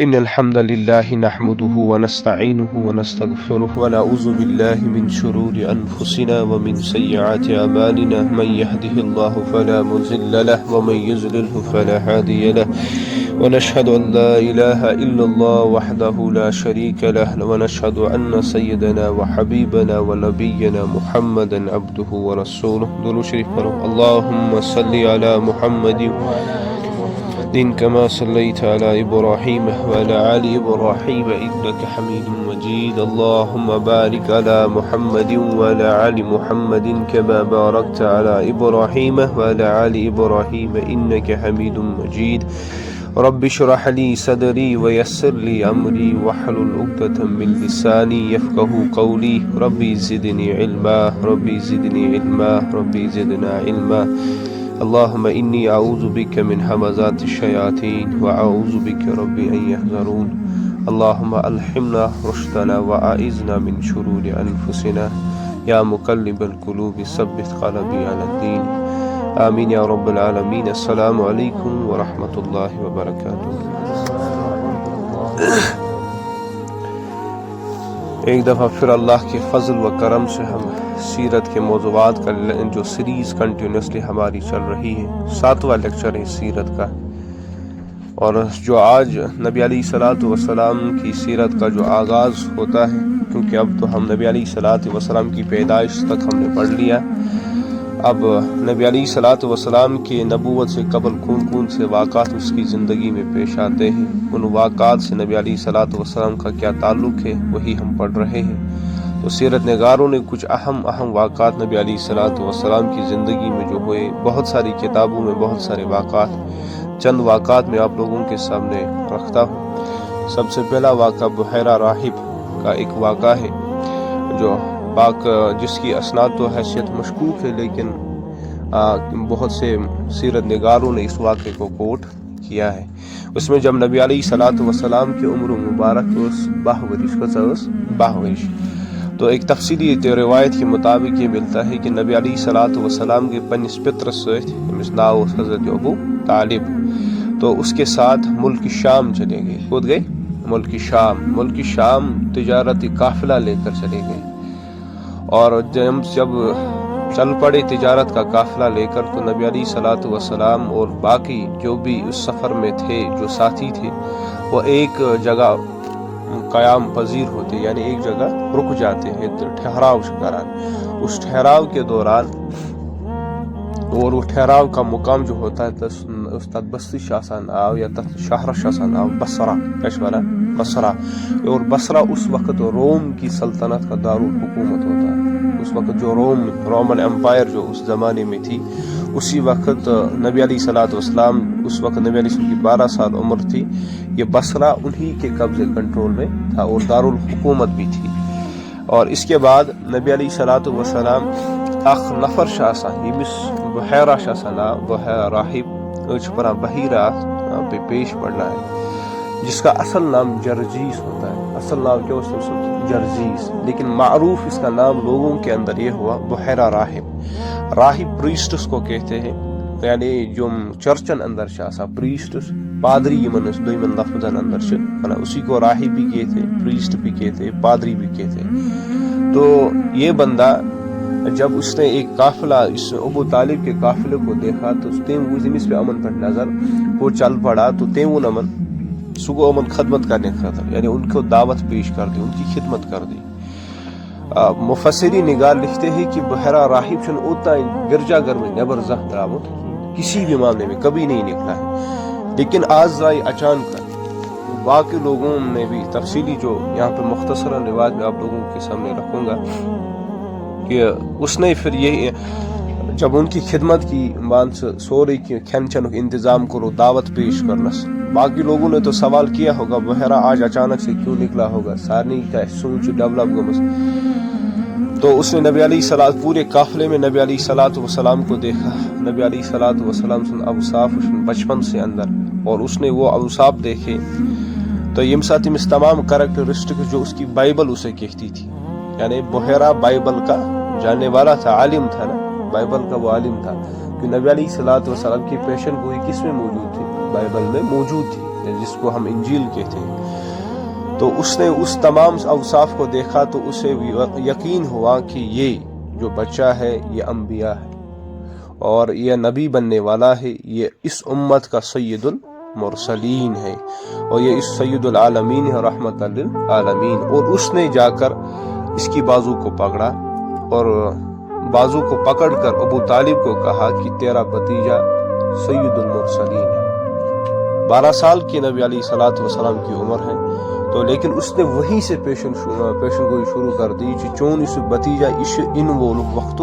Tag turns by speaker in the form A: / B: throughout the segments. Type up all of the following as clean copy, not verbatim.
A: إن الحمد لله نحمده ونستعينه ونستغفره ونعوذ بالله من شرور أنفسنا ومن سيئات أعمالنا من يهده الله فلا مضل له ومن يضلله فلا هادي له ونشهد أن لا إله إلا الله وحده لا شريك له ونشهد أن سيدنا وحبيبنا ونبينا محمدا عبده ورسوله دولو شريف اللهم صل على محمد كما صليت على إبراهيم وعلى آل إبراهيم إنك حميد مجيد اللهم بارك على محمد وعلى آل محمد كما باركت على إبراهيم وعلى آل إبراهيم إنك حميد مجيد رب اشرح لي صدري ويسر لي أمري واحلل عقدة من لساني يفقهوا قولي ربي زدني علما ربي زدني علما ربي زدنا علما اللهم إني أعوذ بك من همزات الشياطين وأعوذ بك ربي أن يحضرون اللهم ألهمنا رشدنا وأعذنا من شرور أنفسنا يا مقلب القلوب ثبت قلبي على الدين آمین یا رب العالمین. السلام علیکم ورحمۃ اللہ وبرکاتہ. ایک دفعہ پھر اللہ کے فضل و کرم سے ہم سیرت کے موضوعات کا جو سیریز کنٹینیوسلی ہماری چل رہی ہے 7واں لیکچر ہے سیرت کا، اور جو آج نبی علیہ الصلوۃ والسلام کی سیرت کا جو آغاز ہوتا ہے، کیونکہ اب تو ہم نبی علیہ الصلوۃ والسلام کی پیدائش تک ہم نے پڑھ لیا. اب نبی علیہ الصلوۃ والسلام کے نبوت سے قبل کون سے واقعات اس کی زندگی میں پیش آتے ہیں، ان واقعات سے نبی علیہ الصلوۃ والسلام کا کیا تعلق ہے، وہی ہم پڑھ رہے ہیں. تو سیرت نگاروں نے کچھ اہم واقعات نبی علیہ الصلوۃ والسلام کی زندگی میں جو ہوئے، بہت ساری کتابوں میں بہت سارے واقعات، چند واقعات میں آپ لوگوں کے سامنے رکھتا ہوں. سب سے پہلا واقعہ بحیرہ راہب کا ایک واقعہ ہے، جو جس کی اسناد تو حیثیت مشکوک ہے، لیکن بہت سے سیرت نگاروں نے اس واقعے کو کوٹ کیا ہے. اس میں جب نبی علیہ الصلوۃ والسلام کی عمر مبارک 12 ورش، تو ایک تفصیلی روایت کے مطابق یہ ملتا ہے کہ نبی علیہ الصلوۃ والسلام کے پنس پترس ست ناو حضرت ابو طالب، تو اس کے ساتھ ملک شام چلے گئے. خود گئے ملک شام تجارتی قافلہ لے کر چلے گئے، اور جب چل پڑے تجارت کا قافلہ لے کر، تو نبی علیہ الصلوۃ والسلام اور باقی جو بھی اس سفر میں تھے، جو ساتھی تھے، وہ ایک جگہ قیام پذیر ہوتے، یعنی ایک جگہ رک جاتے ہیں ٹھہراؤ کران. اس ٹھہراؤ کے دوران، اور وہ ٹھہراؤ کا مقام جو ہوتا ہے استاد بستی شاسان آو یا شہر شاسان آو بصرہ، اور بصرہ اس وقت روم کی سلطنت کا دارالحکومت ہوتا ہے. اس وقت جو رومن امپائر جو اس زمانے میں تھی، اسی وقت نبی علیہ الصلوۃ والسلام، اس وقت نبی علیہ السلام کی 12 سال عمر تھی. یہ بصرہ انہی کے قبضے کنٹرول میں تھا اور دارالحکومت بھی تھی. اور اس کے بعد نبی علیہ الصلوۃ والسلام اخ نفر شاسان یمس بحیرہ شاسان بحیرہ راہب اچھ پرا بحیرہ پہ پیش پڑنا ہے، جس کا اصل نام جرجیس ہوتا ہے. اصل نام کیا اس نے جرجیس، لیکن معروف اس کا نام لوگوں کے اندر یہ ہوا بحیرہ راہب. راہب پریسٹس کو کہتے ہیں، یعنی جو چرچن اندر شاسا پریسٹس پادری یمن دویمن لفظن اندر چھ، اسی کو راہب بھی کہتے، پریسٹ بھی کہتے، پادری بھی کہتے. تو یہ بندہ جب اس نے ایک قافلہ، اس ابو طالب کے قافلے کو دیکھا، تو اس پہ امن پر نظر وہ چل پڑا. تو تیمون امن سگو امن خدمت کرنے خاطر، یعنی ان کو دعوت پیش کر دی، ان کی خدمت کر دی. مفسری نگار لکھتے ہیں کہ بحیرہ راہب چھن اوتا گرجا گھر میں نیبر زہ درامت کسی بھی معاملے میں کبھی نہیں نکلا ہے، لیکن آج رائے اچانک. باقی لوگوں نے بھی تفصیلی جو یہاں پہ مختصراً روایت میں آپ لوگوں کے سامنے رکھوں گا، کہ اس نے پھر یہ جب ان کی خدمت کی مان سو رہی کہ کھین چنک انتظام کرو، دعوت پیش کرنا. باقی لوگوں نے تو سوال کیا ہوگا بحیرہ آج اچانک سے کیوں نکلا ہوگا، سارنی کا سوچ ڈیولپ گمس. تو اس نے نبی علیہ الصلوۃ پورے قافلے میں نبی علیہ الصلوۃ والسلام کو دیکھا. نبی علیہ الصلوۃ والسلام سن اوصاف بچپن سے اندر، اور اس نے وہ اوصاف دیکھے. تو یم ساتھ اس تمام کریکٹرسٹک جو اس کی بائبل اسے کہتی تھی، یعنی بحیرہ بائبل کا جاننے والا تھا، عالم تھا نا، بائبل کا وہ عالم تھا. کہ نبی علیہ الصلوۃ والسلام کی پیشن گوئی کس میں موجود تھی؟ بائبل میں موجود تھی. جس کو ہم انجیل کہتے ہیں، تو اس نے اس تمام اوصاف کو دیکھا تو اسے یقین ہوا کہ یہ جو بچہ ہے یہ انبیاء ہے اور یہ نبی بننے والا ہے، یہ اس امت کا سید المرسلین ہے اور یہ اس سید العالمین ہے، رحمت للعالمین۔ اور اس نے جا کر اس کی بازو کو پکڑا اور بازو کو پکڑ کر ابو طالب کو کہا کہ تیرا بھتیجا سید المرسلین ہے۔ 12 سال کی نبی علیہ الصلوۃ والسلام کی عمر ہے، تو لیکن اس نے وہیں سے پیشن گوئی شروع کر دی کہ چون اس بھتیجا ان وہ وقت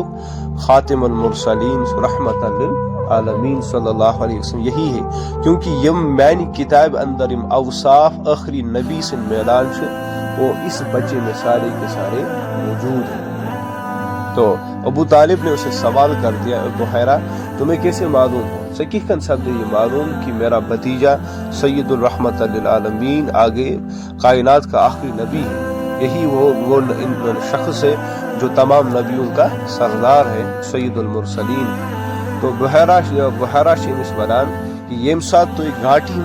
A: خاتم المرسلین رحمت للعالمین صلی اللہ علیہ وسلم یہی ہے، کیونکہ یم میانی کتاب اندر یم اوصاف آخری نبی سے میلان سے وہ اس بچے میں سارے کے سارے موجود ہیں۔ تو ابو طالب نے اسے سوال کر دیا، بحیرہ تمہیں کیسے معلوم ہو؟ سکیخن سب یہ معلوم کہ میرا بھتیجا سید الرحمت للعالمین آگے کائنات کا آخری نبی ہے، یہی وہ شخص ہے جو تمام نبیوں کا سردار ہے، سید المرسلین۔ تو بحیرہ شیمس ونان کہ یم ساتھ تو ایک گھاٹی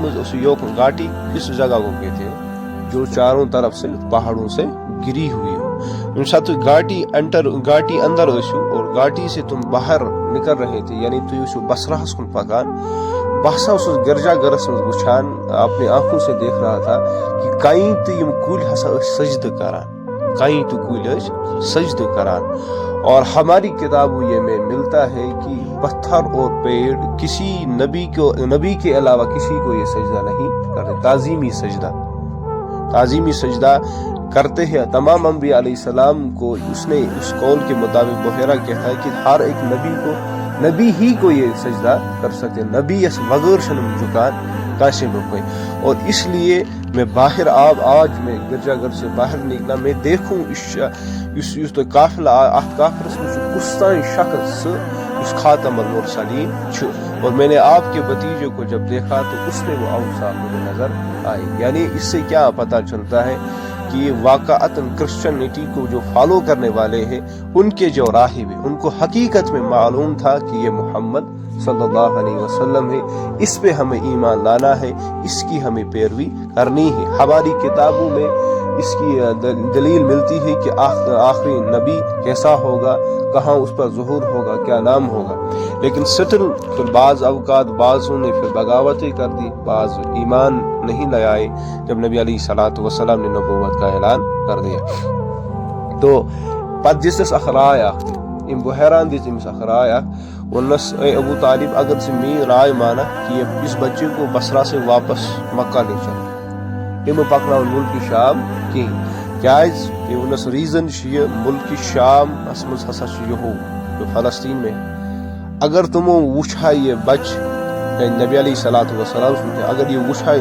A: گھاٹی کس جگہ کو کہتے ہیں جو چاروں طرف سے پہاڑوں سے گری ہوئی ہو، یم ساتھ گھاٹی اندر ٲسِو اور گھاٹی سے تم باہر نکل رہے تھے، یعنی تُہۍ ٲسِو بصرہس کُن پکان۔ بہٕ ہسا اوسُس گرجا گرس منٛز وٕچھان، اپنے آنکھوں سے دیکھ رہا تھا کہ کئیں تہٕ یم کُلۍ ہسا ٲسۍ سجدٕ کران، کئیں تہٕ کُلۍ ٲسۍ سجدٕ کران۔ اور ہماری کتابوں یہ میں ملتا ہے کہ پتھر اور پیڑ کسی نبی کے علاوہ کسی کو یہ سجدہ نہیں کرتے، تعظیمی سجدہ کرتے ہیں تمام انبیاء علیہ السلام کو۔ اس نے اس قول کے مطابق بحیرہ کہتا ہے کہ ہر ایک نبی ہی کو یہ سجدہ کر سکتے، نبی اس وغیر شنم جھکان کاشے بکوئی۔ اور اس لیے میں باہر آج میں گرجا گھر سے باہر نکلا، میں دیکھوں اس تو قافلہ کافرس میں کستان شخص اس خاتم المرسلین چھو، اور میں نے آپ کے بھتیجے کو جب دیکھا تو اس میں وہ اوصاف مجھے نظر آئی۔ یعنی اس سے کیا پتہ چلتا ہے کہ یہ واقعتاً کرسچنٹی کو جو فالو کرنے والے ہیں ان کے جو راہب ہیں ان کو حقیقت میں معلوم تھا کہ یہ محمد صلی اللہ علیہ وسلم ہے، اس پہ ہمیں ایمان لانا ہے، اس کی ہمیں پیروی کرنی ہے۔ ہماری کتابوں میں اس کی دلیل ملتی ہے کہ آخری نبی کیسا ہوگا، کہاں اس پر ظہور ہوگا، کیا نام ہوگا، لیکن سٹل پھر بعض اوقات بعضوں نے پھر بغاوتیں کر دی، بعض ایمان نہیں لے آئے جب نبی علیہ الصلوۃ والسلام نے نبوت کا اعلان کر دیا۔ تو پتہ جس اخرایا ام بحیران دس امس اخرایا ونس اے ابو طالب اگر سے می رائے مانا کہ اس بچے کو بصرہ سے واپس مکہ لے چلو، ام پکنا ملک شام کی کیاز یہ ونس ریزن ملک شام اسمز ہسا یہود جو فلسطین میں، اگر تمو وچھا یہ بچ نبی علیہ الصلوۃ والسلام اگر یہ وچھا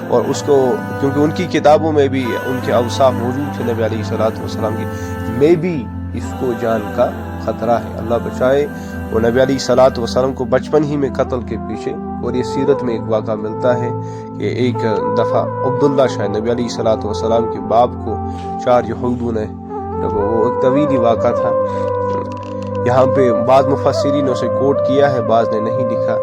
A: اور اس کو، کیونکہ ان کی کتابوں میں بھی ان کے اوصاف موجود تھے نبی علیہ الصلوۃ والسلام کی، میں بھی اس کو جان کا خطرہ ہے، اللہ بچائے۔ وہ نبی علیہ الصلوۃ والسلام کو بچپن ہی میں قتل کے پیچھے، اور یہ سیرت میں ایک واقعہ ملتا ہے کہ ایک دفعہ عبداللہ شاید نبی علیہ الصلوۃ والسلام کے باپ کو 4 یہودوں نے، وہ ایک طویل واقعہ تھا، یہاں پہ بعض مفسرین نے اسے کوٹ کیا ہے، بعض نے نہیں لکھا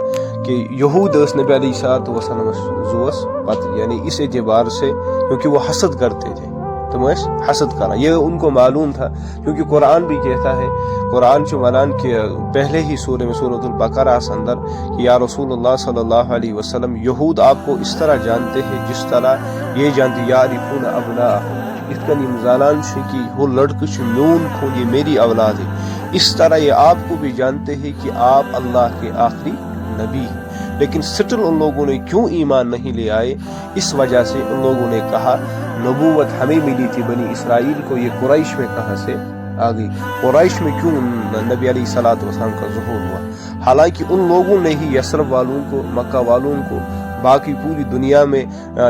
A: کہ یہود اس نبی علیہ الصلوۃ والسلام زوس پت، یعنی اس اعتبار سے کیونکہ وہ حسد کرتے تھے، تم حسد کرنا یہ ان کو معلوم تھا، کیونکہ قرآن بھی کہتا ہے، قرآن جو منان کہ پہلے ہی سورہ میں سورۃ البقرہ اندر کہ یا رسول اللہ صلی اللہ علیہ وسلم یہود آپ کو اس طرح جانتے ہیں جس طرح یہ جانتے یعرفون ابناءہم، اس کا نمزانان سے کہ وہ لڑکے میون کھو یہ میری اولاد ہے، اس طرح یہ آپ کو بھی جانتے ہیں کہ آپ اللہ کے آخری نبی ہیں، لیکن سٹل ان لوگوں نے کیوں ایمان نہیں لے آئے؟ اس وجہ سے ان لوگوں نے کہا نبوت ہمیں ملی تھی بنی اسرائیل کو، یہ قریش میں کہاں سے آ گئی؟ قریش میں کیوں نبی علیہ الصلوۃ والسلام کا ظہور ہوا؟ حالانکہ ان لوگوں نے ہی یثرب والوں کو، مکہ والوں کو، باقی پوری دنیا میں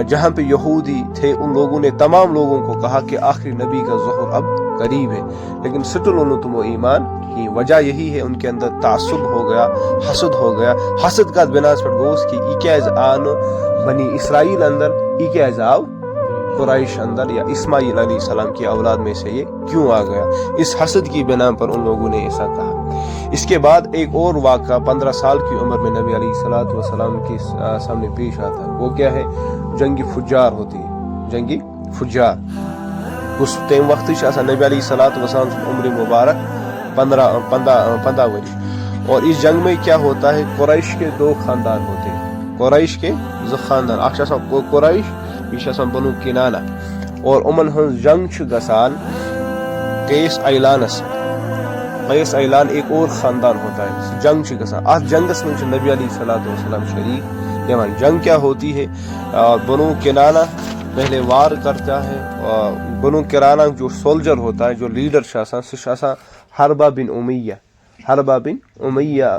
A: جہاں پہ یہودی تھے ان لوگوں نے تمام لوگوں کو کہا کہ آخری نبی کا ظہور اب قریب ہے، لیکن سٹل انہوں تم ایمان کی وجہ یہی ہے ان کے اندر تعصب ہو گیا، حسد ہو گیا، حسد کا بناس پر گوس کہ ای کیا آن بنی اسرائیل اندر ای کیا آو قریش اندر یا اسماعیل علیہ السلام کی اولاد میں سے یہ کیوں آ گیا؟ اس حسد کی بنا پر ان لوگوں نے ایسا کہا۔ اس کے بعد ایک اور واقعہ 15 سال کی عمر میں نبی علیہ السلام کے سامنے پیش آتا ہے۔ وہ کیا ہے؟ جنگی فجار ہوتی ہے، جنگی فجار۔ اس ٹائم وقت نبی علیہ السلام عمر مبارک 15 وری، اور اس جنگ میں کیا ہوتا ہے؟ قریش کے 2 خاندان ہوتے ہیں، قریش کے 2 خاندان، اکھ قریش، بیٚیہِ بنو کنانہ، اور امن ہنز جنگ چھ گسان قیس ایلانس۔ قیس ایلان ایک اور خاندان ہوتا ہے، جنگ چھ گسان، ات جنگس میں نبی علیہ السلام شریک نوان۔ جنگ کیا ہوتی ہے؟ بنو کنانہ پہلے وار کرتا ہے، بنو کنانہ جو سولجر ہوتا ہے، جو لیڈر سہ حربہ بن امیہ، حربہ بن امیہ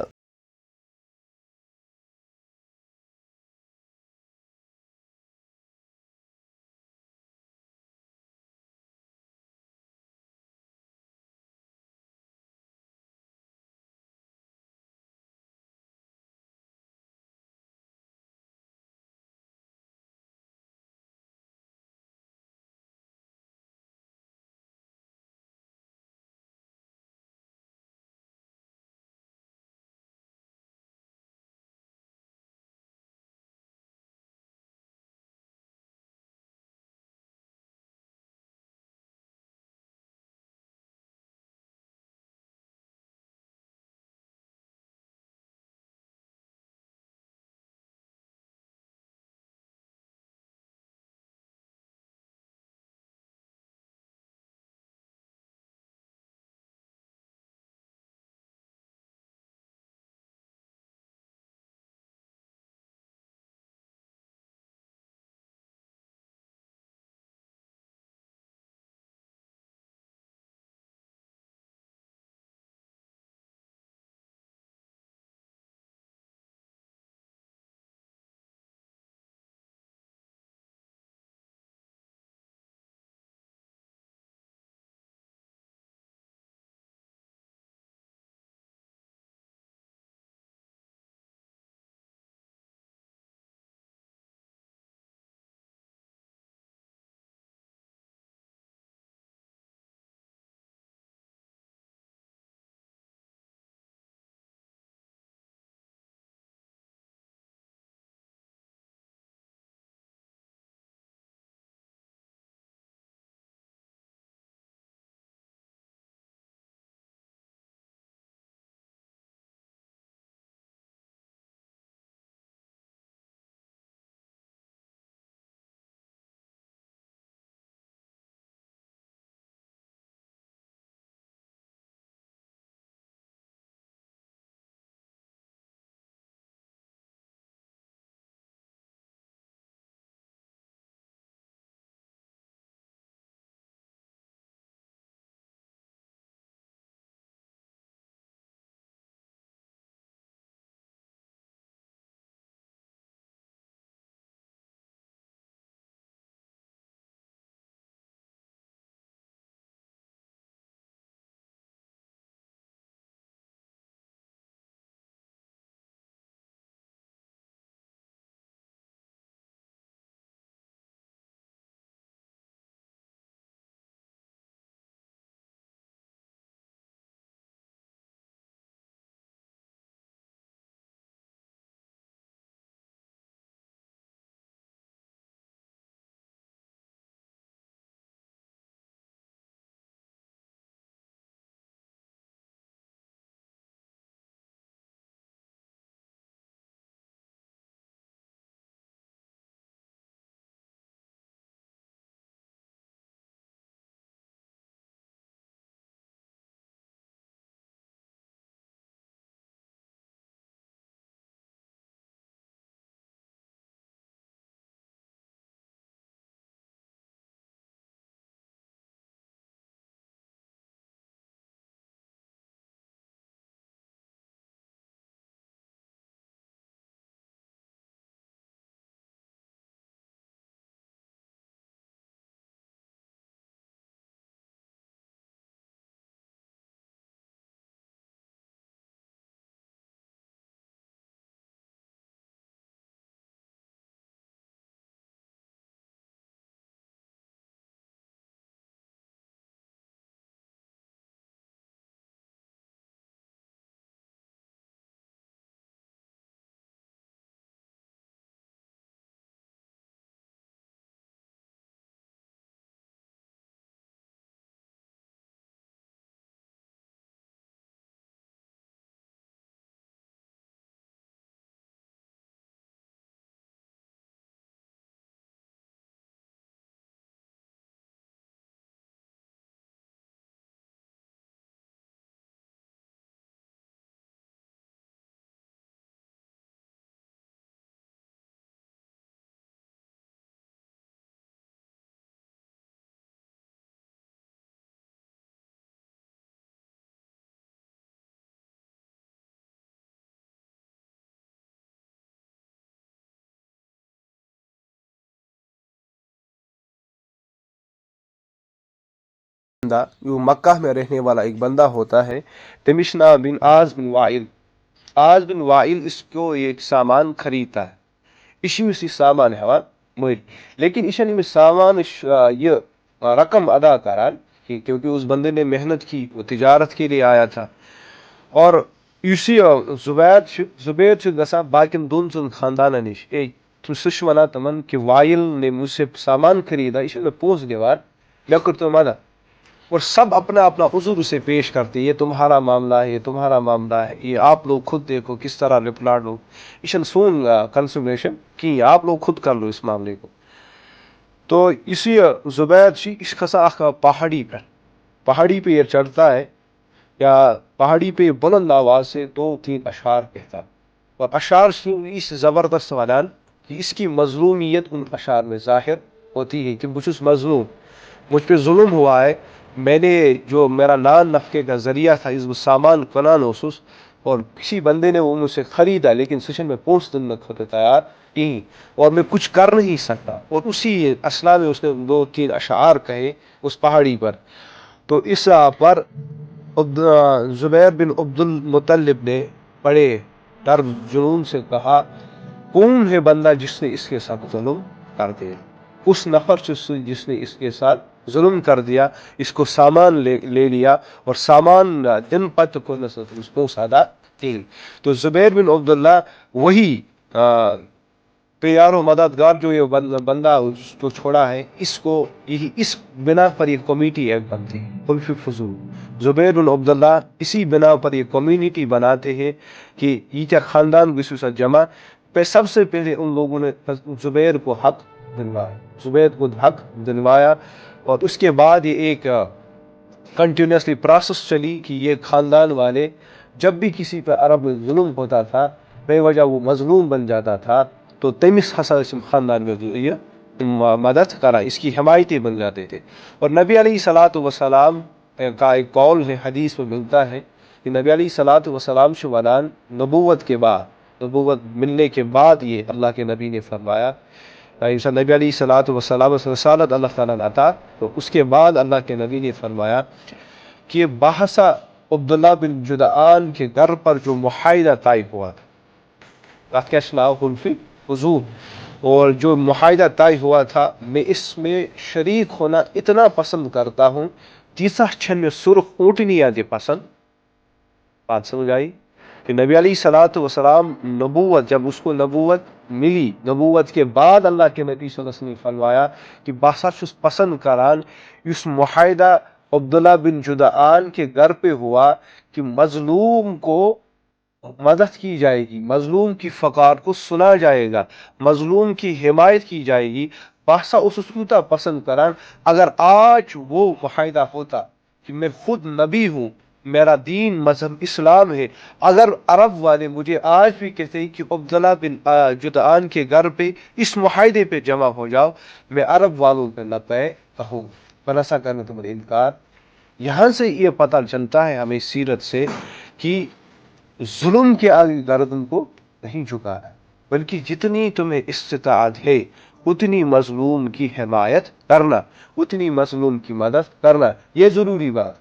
A: بندہ جو مکہ میں رہنے والا ایک بندہ ہوتا ہے تمش نام بن آز بن وائل. آز بن وائل اس کو ایک سامان خریدتا ہے. یہ سامان ہے مر لیکن یہ سامان یہ رقم ادا کران کیونکہ اس بندے نے محنت کی, وہ تجارت کے لیے آیا تھا. اور زبیر گسان باقین دون ژن خاندان نش سہ ونان تمن کہ وائل نے مجھ سے سامان خریدا, یہ میں پونس دیوان مے کر تو مدد. اور سب اپنا اپنا حضور اسے پیش کرتے, یہ تمہارا معاملہ ہے, یہ تمہارا معاملہ ہے, یہ آپ لوگ خود دیکھو کس طرح لپلاڈ لو, یہ سون کنسیڈریشن کہ آپ لوگ خود کر لو اس معاملے کو. تو اسی زبیر یہ کھسان پہاڑی پہ یہ چڑھتا ہے یا پہاڑی پہ بلند آواز سے 2-3 اشعار کہتا, اور اشعار اس زبردست ونان کہ اس کی مظلومیت ان اشعار میں ظاہر ہوتی ہے کہ مجھ مظلوم, مجھ پہ ظلم ہوا ہے, میں نے جو میرا نان نفقے کا ذریعہ تھا اس سامان کنان اوسس, اور کسی بندے نے وہ مجھ سے خریدا لیکن سشن میں پونس دن خود تیار نہیں, اور میں کچھ کر نہیں سکتا. اور اسی اسنا میں اس نے 2-3 اشعار کہے اس پہاڑی پر. تو اس پر زبیر بن عبد المطلب نے بڑے ڈر جنون سے کہا, کون ہے بندہ جس نے اس کے ساتھ ظلم کر دیا؟ اس نفر جس نے اس کے ساتھ ظلم کر دیا, اس کو سامان لے لیا اور سامان دن پت کو اس کو سادہ تیل. تو زبیر بن عبداللہ وہی پیار و مددگار جو یہ بندہ جو چھوڑا ہے, اس کو یہی اس بنا پر یہ کمیٹی ایک بنتی ہے خلف فضول. زبیر بن عبداللہ اسی بنا پر یہ کمیونٹی بناتے ہیں کہ یہ کیا خاندان گسو سا جمع پہ. سب سے پہلے ان لوگوں نے زبیر کو حق دلوایا, اور اس کے بعد یہ ایک کنٹینیوسلی پروسیس چلی کہ یہ خاندان والے جب بھی کسی پہ عرب ظلم ہوتا تھا بے وجہ وہ مظلوم بن جاتا تھا تو تمس ہسا خاندان میں یہ مدد کرا, اس کی حمایتی بن جاتے تھے. اور نبی علیہ الصلوۃ والسلام کا ایک قول ہے, حدیث میں ملتا ہے کہ نبی علیہ الصلوۃ والسلام شوالان نبوت ملنے کے بعد یہ اللہ کے نبی نے فرمایا, نبی علیہ الصلوۃ والسلام رسالت اللہ تعالیٰ نے عطا, تو اس کے بعد اللہ کے نبی نے فرمایا کہ بحثہ عبداللہ بن جدعان کے گھر پر جو معاہدہ طے ہوا تھا خلف فضول, اور جو معاہدہ طے ہوا تھا میں اس میں شریک ہونا اتنا پسند کرتا ہوں تیسا چھن میں سرخ اونٹنی آتی پسند. بات سمجھ آئی کہ نبی علیہ الصلوۃ والسلام نبوت جب اس کو نبوت ملی, نبوت کے بعد اللہ کے نبی صلی اللہ علیہ وسلم نے فرمایا کہ باسا چھس پسند کران اس معاہدہ عبداللہ بن جدعان کے گھر پہ ہوا کہ مظلوم کو مدد کی جائے گی, مظلوم کی فقار کو سنا جائے گا, مظلوم کی حمایت کی جائے گی. باسا اس سوتا پسند کران اگر آج وہ معاہدہ ہوتا کہ میں خود نبی ہوں, میرا دین مذہب اسلام ہے, اگر عرب والے مجھے آج بھی کہتے ہیں کہ عبداللہ بن جدعان کے گھر پہ اس معاہدے پہ جمع ہو جاؤ, میں عرب والوں پہ نہ پہ کہوں بناسا کرنے تمہیں انکار. یہاں سے یہ پتہ چلتا ہے ہمیں سیرت سے کہ ظلم کے آگے گردن کو نہیں جھکا ہے, بلکہ جتنی تمہیں استطاعت ہے اتنی مظلوم کی حمایت کرنا, اتنی مظلوم کی مدد کرنا, یہ ضروری بات.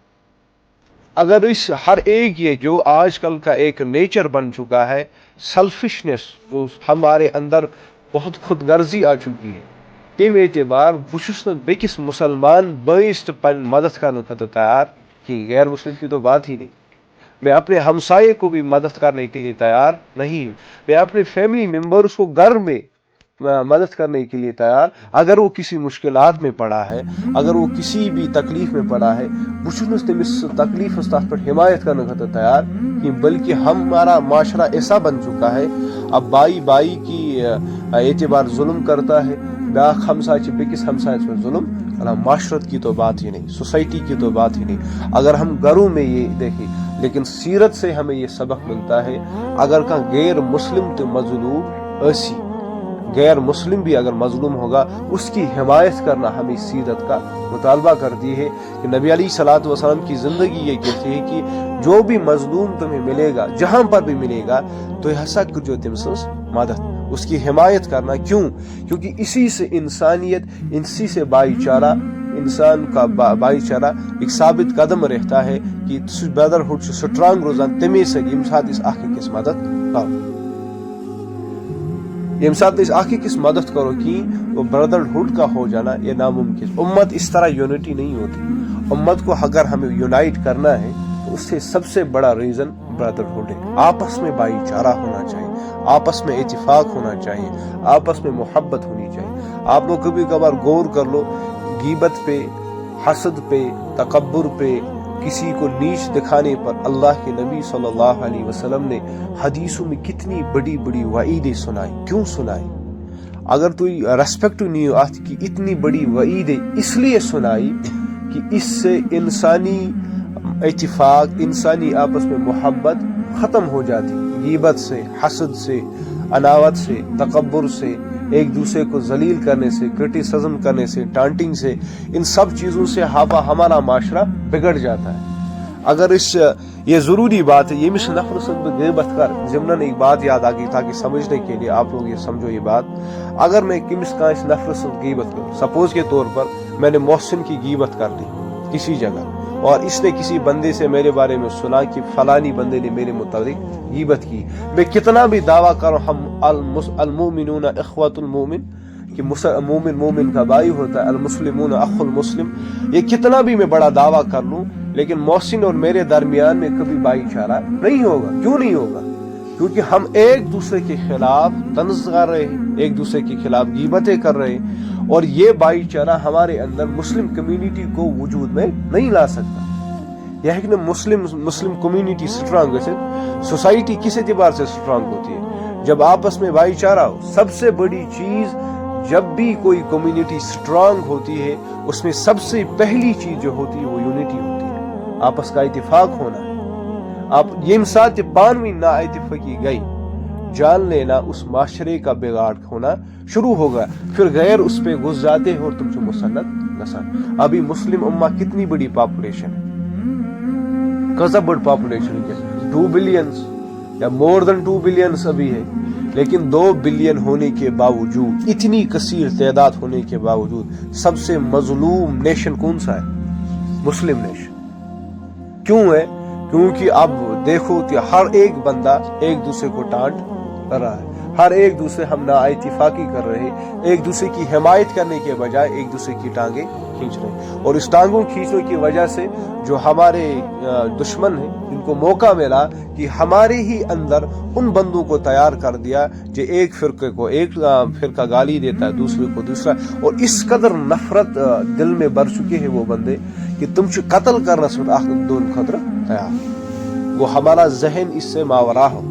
A: اگر اس ہر ایک یہ جو آج کل کا ایک نیچر بن چکا ہے, سیلفشنس, جو ہمارے اندر بہت خود غرضی آ چکی ہے, تم اعتبار بشس بیکس مسلمان باعث مدد کرنے کا تیار کہ غیر مسلم کی تو بات ہی نہیں. میں اپنے ہمسائے کو بھی مدد کرنے کے لیے تیار نہیں, میں اپنے فیملی ممبرس کو گھر میں مدد کرنے کے لیے تیار, اگر وہ کسی مشکلات میں پڑا ہے, اگر وہ کسی بھی تکلیف میں پڑا ہے, بچنس تمس تکلیف استاد پر حمایت کرنے کا تیار کہ بلکہ ہمارا معاشرہ ایسا بن چکا ہے اب بائی کی اعتبار ظلم کرتا ہے, بیاکھ ہمسائے بیکس ہمسائے پر ظلم, معاشرت کی تو بات ہی نہیں, سوسائٹی کی تو بات ہی نہیں. اگر ہم گھروں میں یہ دیکھیں, لیکن سیرت سے ہمیں یہ سبق ملتا ہے اگر کا غیر مسلم تو مظلوم ایسی, غیر مسلم بھی اگر مظلوم ہوگا اس کی حمایت کرنا ہمیں سیرت کا مطالبہ کرتی ہے کہ نبی علیہ الصلوۃ والسلام کی زندگی یہ کہتی ہے کہ جو بھی مظلوم تمہیں ملے گا جہاں پر بھی ملے گا تو ایسا جو تم سے مدد, اس کی حمایت کرنا. کیوں؟ کیونکہ اسی سے انسانیت, اسی سے بھائی چارہ, انسان کا بھائی چارہ ایک ثابت قدم رہتا ہے کہ بردرہڈ سٹرانگ روزان تمے یم سات اخ أکس مدد کرو یم سات اخ أکس مدد کرو کہ وہ بردرہڈ کا ہو جانا یہ ناممکن. امت اس طرح یونٹی نہیں ہوتی. امت کو اگر ہمیں یونائٹ کرنا ہے تو اس سے سب سے بڑا ریزن بردرہڈ ہے. آپس میں بھائی چارہ ہونا چاہیے, آپس میں اتفاق ہونا چاہیے, آپس میں محبت ہونی چاہیے. آپ لوگ کبھی کبھار غور کر لو, غیبت پہ, حسد پہ, تکبر پہ, کسی کو نیچ دکھانے پر اللہ کے نبی صلی اللہ علیہ وسلم نے حدیثوں میں کتنی بڑی بڑی وعیدیں سنائی. کیوں سنائی؟ اگر تو ریسپیکٹ نہیں ہو آتی کہ اتنی بڑی وعیدیں اس لیے سنائی کہ اس سے انسانی اتفاق, انسانی آپس میں محبت ختم ہو جاتی. غیبت سے, حسد سے, عناوت سے, تکبر سے, ایک دوسرے کو ذلیل کرنے سے, کرٹیسزم کرنے سے, ٹانٹنگ سے, ان سب چیزوں سے ہمارا معاشرہ بگڑ جاتا ہے. اگر یہ ضروری بات ہے, یہ مش نفر سب غیبت کر ضمن ایک بات یاد آ گئی تاکہ سمجھنے کے لیے آپ لوگ یہ سمجھو یہ بات. اگر میں کمس کانس نفر سب غیبت کروں, سپوز کے طور پر میں نے محسن کی غیبت کر دی کسی جگہ, اور اس نے کسی بندے سے میرے بارے میں سنا کہ فلانی بندے نے میرے متعلق غیبت کی, میں کتنا بھی دعویٰ کروں ہم المؤمنون اخوۃ المؤمن کہ مومن مومن کا بھائی ہوتا ہے, المسلمون اخو المسلم, یہ کتنا بھی میں بڑا دعویٰ کر لوں, لیکن محسن اور میرے درمیان میں کبھی بھائی چارہ نہیں ہوگا. کیوں نہیں ہوگا؟ کیونکہ ہم ایک دوسرے کے خلاف طنز کر رہے ہیں, ایک دوسرے کے خلاف غیبتیں کر رہے ہیں, اور یہ بھائی چارہ ہمارے اندر مسلم کمیونٹی کو وجود میں نہیں لا سکتا. یہ ہے کہ مسلم کمیونٹی سٹرانگ ہے. سوسائٹی کس اعتبار سے سٹرانگ ہوتی ہے؟ جب آپس میں بھائی چارہ ہو. سب سے بڑی چیز جب بھی کوئی کمیونٹی سٹرانگ ہوتی ہے اس میں سب سے پہلی چیز جو ہوتی ہے وہ یونٹی ہوتی ہے, آپس کا اتفاق ہونا. آپ یہ ساتھ بانوی نا اتفاقی گئی جان لینا, اس معاشرے کا بگاڑ ہونا شروع ہوگا. پھر غیر اس پہ گھس جاتے ہیں اور تم سے مسلط نسل. ابھی مسلم امہ کتنی بڑی پاپولیشن ہے, کزا بڑ پاپولیشن ہے, 2 بلینز یا مور دین 2 بلینز ابھی ہے, لیکن 2 بلین ہونے کے باوجود, اتنی کثیر تعداد ہونے کے باوجود سب سے مظلوم نیشن کون سا ہے؟ مسلم نیشن. کیوں ہے؟ کیونکہ اب دیکھو کہ ہر ایک بندہ ایک دوسرے کو ٹانٹ کر رہا ہے, ہر ایک دوسرے ہم نا اتفاقی کر رہے ہیں, ایک دوسرے کی حمایت کرنے کے بجائے ایک دوسرے کی ٹانگیں کھینچ رہے ہیں. اور اس ٹانگوں کھینچنے کی وجہ سے جو ہمارے دشمن ہیں ان کو موقع ملا کہ ہمارے ہی اندر ان بندوں کو تیار کر دیا جو ایک فرقے کو ایک فرقہ گالی دیتا ہے, دوسرے کو دوسرا, اور اس قدر نفرت دل میں بھر چکے ہیں وہ بندے کہ تم سے قتل کرنا دون خطر تیار. وہ ہمارا ذہن اس سے ماورا ہو,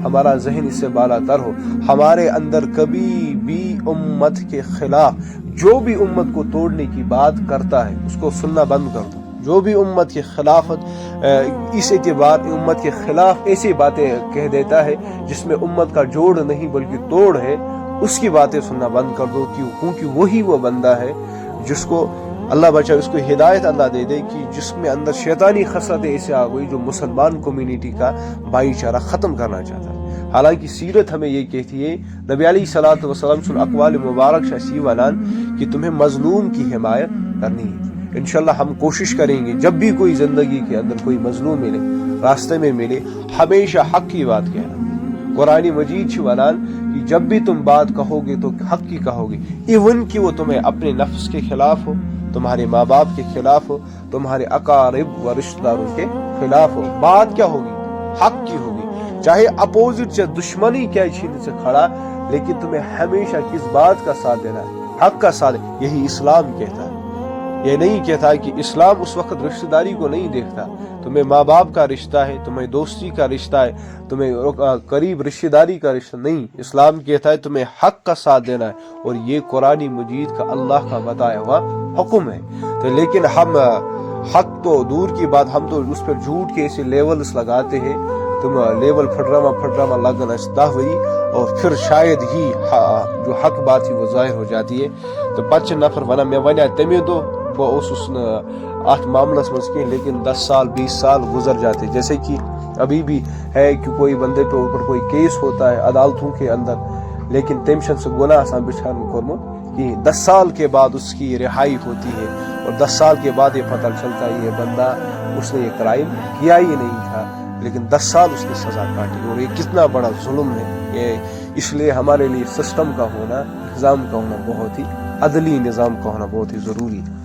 A: ہمارا ذہن اس سے بالا تر ہو. ہمارے اندر کبھی بھی امت کے خلاف, جو بھی امت کو توڑنے کی بات کرتا ہے اس کو سننا بند کر دو. جو بھی امت کے خلافت اس اعتبار امت کے خلاف ایسی باتیں کہہ دیتا ہے جس میں امت کا جوڑ نہیں بلکہ توڑ ہے, اس کی باتیں سننا بند کر دو. کیونکہ وہی وہ بندہ ہے جس کو اللہ بچا, اس کو ہدایت اللہ دے دے کہ جس میں اندر شیطانی خصلتیں ایسے آ گئی جو مسلمان کمیونٹی کا بھائی چارہ ختم کرنا چاہتا ہے. حالانکہ سیرت ہمیں یہ کہتی ہے, نبی علیہ الصلوۃ والسلام سن اقوال مبارک شاسی والان کہ تمہیں مظلوم کی حمایت کرنی ہے. انشاءاللہ ہم کوشش کریں گے جب بھی کوئی زندگی کے اندر کوئی مظلوم ملے, راستے میں ملے, ہمیشہ حق کی بات کہنا. قرآن مجید چھوالان کہ جب بھی تم بات کہو گے تو حق کی کہو گے, ایون کہ وہ تمہیں اپنے نفس کے خلاف ہو, تمہارے ماں باپ کے خلاف ہو, تمہارے اقارب و رشتہ داروں کے خلاف ہو. بات کیا ہوگی؟ حق کی ہوگی. چاہے اپوزٹ سے دشمنی کیا چھین سے کھڑا, لیکن تمہیں ہمیشہ کس بات کا ساتھ دینا ہے؟ حق کا ساتھ. یہی اسلام کہتا ہے. یہ نہیں کہتا کہ اسلام اس وقت رشتہ داری کو نہیں دیکھتا. تمہیں ماں باپ کا رشتہ ہے, تمہیں دوستی کا رشتہ ہے, تمہیں قریب رشتہ داری کا رشتہ نہیں. اسلام کہتا ہے تمہیں حق کا ساتھ دینا ہے, اور یہ قرآن مجید کا اللہ کا بتایا ہوا حکم ہے. تو لیکن ہم حق تو دور کی بات, ہم تو اس پر جھوٹ کے ایسے لیولز لگاتے ہیں. تم لیول پھٹراما لگنا استاوری, اور پھر شاید ہی جو حق بات ہی وہ ظاہر ہو جاتی ہے. تو 5 نفر بنا میں ونیا تمہیں دو وہ اس آٹھ معاملس مز کی, لیکن 10 سال 20 سال گزر جاتے. جیسے کہ ابھی بھی ہے کہ کوئی بندے پہ اوپر کوئی کیس ہوتا ہے عدالتوں کے اندر, لیکن تمشن سے گناہ آسان بچھان کورمو کہ 10 سال کے بعد اس کی رہائی ہوتی ہے, اور 10 سال کے بعد یہ پتہ چلتا ہے یہ بندہ اس نے یہ کرائم کیا ہی نہیں تھا، لیکن 10 سال اس نے سزا کاٹی، اور یہ کتنا بڑا ظلم ہے یہ۔ اس لیے ہمارے لیے سسٹم کا ہونا، نظام کا ہونا بہت ہی، عدلی نظام کا ہونا بہت ہی ضروری ہے۔